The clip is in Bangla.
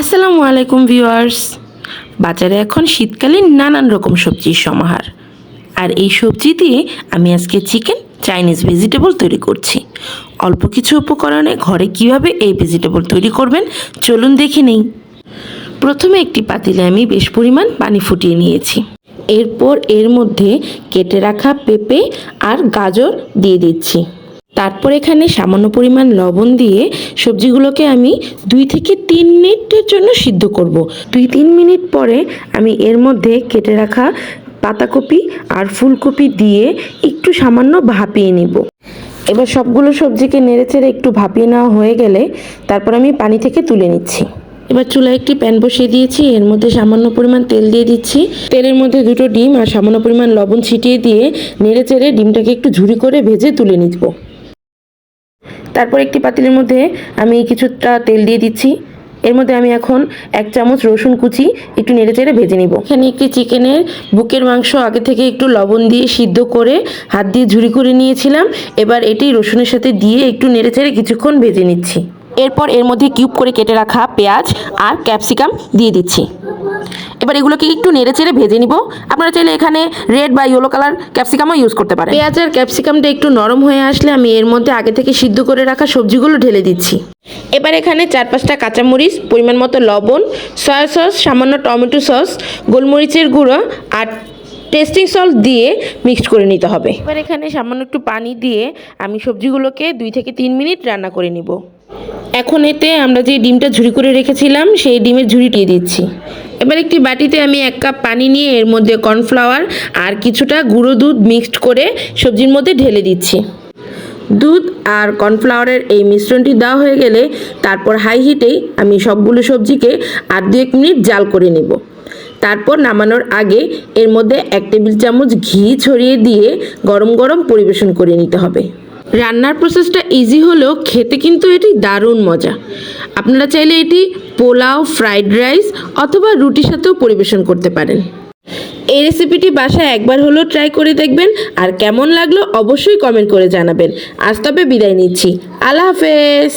আসসালামু আলাইকুম ভিউয়ার্স। বাজারে এখন শীতকালীন নানান রকম সবজির সমাহার, আর এই সবজি দিয়ে আমি আজকে চিকেন চাইনিজ ভেজিটেবল তৈরি করছি। অল্প কিছু উপকরণে ঘরে কিভাবে এই ভেজিটেবল তৈরি করবেন চলুন দেখে নেই। প্রথমে একটি পাতিলে আমি বেশ পরিমাণ পানি ফুটিয়ে নিয়েছি। এরপর এর মধ্যে কেটে রাখা পেঁপে আর গাজর দিয়ে দিচ্ছি। তারপর এখানে সামান্য পরিমাণ লবণ দিয়ে সবজিগুলোকে আমি 2 থেকে 3 মিনিটের জন্য সিদ্ধ করব। 2-3 মিনিট পরে আমি এর মধ্যে কেটে রাখা পাতাকপি আর ফুলকপি দিয়ে একটু সামান্য ভাপিয়ে নিব। এবার সবগুলো সবজিকে নেড়েচেড়ে একটু ভাপিয়ে নেওয়া হয়ে গেলে তারপর আমি পানি থেকে তুলে নিচ্ছি। এবার চুলায় একটি প্যান বসিয়ে দিয়েছি, এর মধ্যে সামান্য পরিমাণ তেল দিয়ে দিচ্ছি। তেলের মধ্যে 2টো ডিম আর সামান্য পরিমাণ লবণ ছিটিয়ে দিয়ে নেড়েচেড়ে ডিমটাকে একটু ঝুরি করে ভেজে তুলে নিব। তারপর একটি পাতিলের মধ্যে আমি কিছুটা তেল দিয়ে দিচ্ছি। এর মধ্যে আমি এখন 1 চামচ রসুন কুচি একটু নেড়েচেড়ে ভেজে নিব। এখানে একটি চিকেনের বুকের মাংস আগে থেকে একটু লবণ দিয়ে সিদ্ধ করে হাত দিয়ে ঝুরি করে নিয়েছিলাম। এবার এটি রসুনের সাথে দিয়ে একটু নেড়েচেড়ে কিছুক্ষণ ভেজে নিচ্ছি। এরপর এর মধ্যে কিউব করে কেটে রাখা পেঁয়াজ আর ক্যাপসিকাম দিয়ে দিচ্ছি। এবার এগুলোকে একটু নেড়েচেড়ে ভেজে নিব। আপনারা চাইলে এখানে রেড বা ইয়েলো কালার ক্যাপসিকামও ইউজ করতে পারেন। পেঁয়াজ আর ক্যাপসিকামটা একটু নরম হয়ে আসলে আমি এর মধ্যে আগে থেকে সিদ্ধ করে রাখা সবজিগুলো ঢেলে দিচ্ছি। এবার এখানে 4-5টা কাঁচামরিচ, পরিমাণ মতো লবণ, সয়া সস, সামান্য টমেটো সস, গোলমরিচের গুঁড়ো আর টেস্টিং সল্ট দিয়ে মিক্সড করে নিতে হবে। এবার এখানে সামান্য একটু পানি দিয়ে আমি সবজিগুলোকে 2 থেকে 3 মিনিট রান্না করে নিব। এখন এতে আমরা যে ডিমটা ঝুরি করে রেখেছিলাম সেই ডিমের ঝুরি দিয়ে দিচ্ছি। এবার একটি বাটিতে আমি 1 কাপ পানি নিয়ে এর মধ্যে কর্নফ্লাওয়ার আর কিছুটা গুঁড়ো দুধ মিক্সড করে সবজির মধ্যে ঢেলে দিচ্ছি। দুধ আর কর্নফ্লাওয়ারের এই মিশ্রণটি দেওয়া হয়ে গেলে তারপর হাই হিটেই আমি সবগুলো সবজিকে 8-2 মিনিট জাল করে নেব। তারপর নামানোর আগে এর মধ্যে 1 টেবিল চামচ ঘি ছড়িয়ে দিয়ে গরম গরম পরিবেশন করে নিতে হবে। রান্নার প্রসেসটা ইজি হলেও খেতে কিন্তু এটি দারুণ মজা। আপনারা চাইলে এটি পোলাও, ফ্রাইড রাইস অথবা রুটির সাথেও পরিবেশন করতে পারেন। এই রেসিপিটি বাসায় একবার হলেও ট্রাই করে দেখবেন, আর কেমন লাগলো অবশ্যই কমেন্ট করে জানাবেন। আজ তবে বিদায় নিচ্ছি। আল্লাহ হাফেজ।